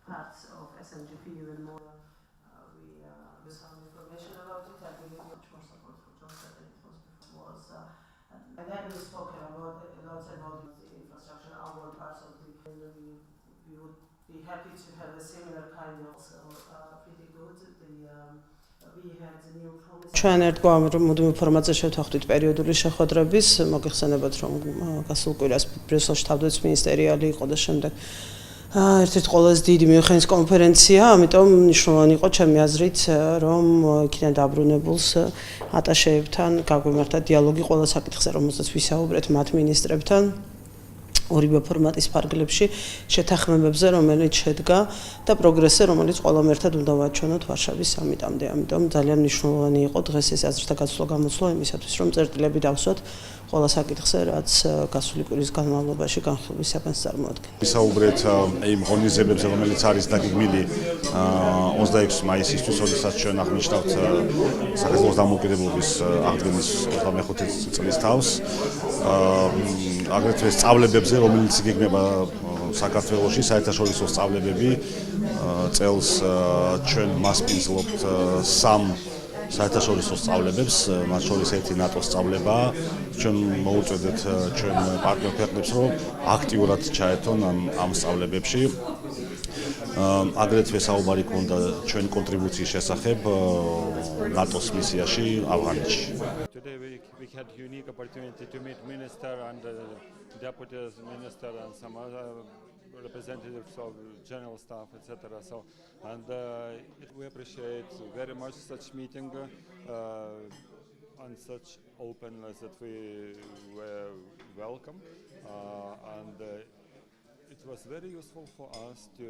parts of SNGP even more. We saw information about it. I believe much more support for Johnson than it was before. And then we spoke about a lot about the infrastructure, our parts of the. We would be happy to have a similar kind of pretty good. ჩვენ ერთგვარ მუდმივ ფორმატზე შევთანხმდით პერიოდული შეხვედრების, მოგეხსენებათ რომ გასულ კვირას ბრიუსელში თავდაცვის მინისტერიალი იყო და შემდეგ ერთ-ერთი ყველაზე დიდი მიუნხენის კონფერენცია, ამიტომ მნიშვნელოვანი იყო ჩემი აზრით, რომ იქიდან დაბრუნებულს ატაშეებთან გაგვიმართა დიალოგი ყველა საკითხზე, რომელზეც ვისაუბრეთ მათ მინისტრებთან. ორივე ფორმატის ფარგლებში შეთანხმებებზე, რომელიც შედგა და პროგრესზე, რომელიც ყველამ ერთად უნდა ვაჩვენოთ ვარშავის სამიტამდე. ამიტომ ძალიან მნიშვნელოვანი იყო დღეს ეს აზრთა გაცვლა გამოცვლა იმისათვის, რომ წერტილები დავსვათ ყველა საკითხზე, რაც გასული კვირის განმავლობაში განხილვის საფენს წარმოადგენს. ვისაუბრეთ იმ ღონისძიებებზე, რომელიც არის დაგეგმილი 26 მაისისთვის, როდესაც ჩვენ აღნიშნავთ საქართველოს დამოუკიდებლობის აღდგენის 95 წლის თავს. აგრეთვე სწავლებებზე, რომელიც იგეგმება საქართველოში, საერთაშორისო სწავლებები წელს ჩვენ მასპინძლობთ 3 საერთაშორისო სწავლებებს, მათ შორის ერთი ნატოს სწავლებაა. ჩვენ მოუწოდეთ ჩვენ პარტნიორ ქვეყნებს, რომ აქტიურად ჩაერთონ ამ სწავლებებში. აგრეთვე საუბარი გქონდა ჩვენ კონტრიბუციის შესახებ ნატოს მისიაში ავღანეთში. Today we had unique opportunity to meet minister and deputy minister and some other representatives of general staff, etc. So, and we appreciate very much such meeting and such openness that we were welcome, and it was very useful for us to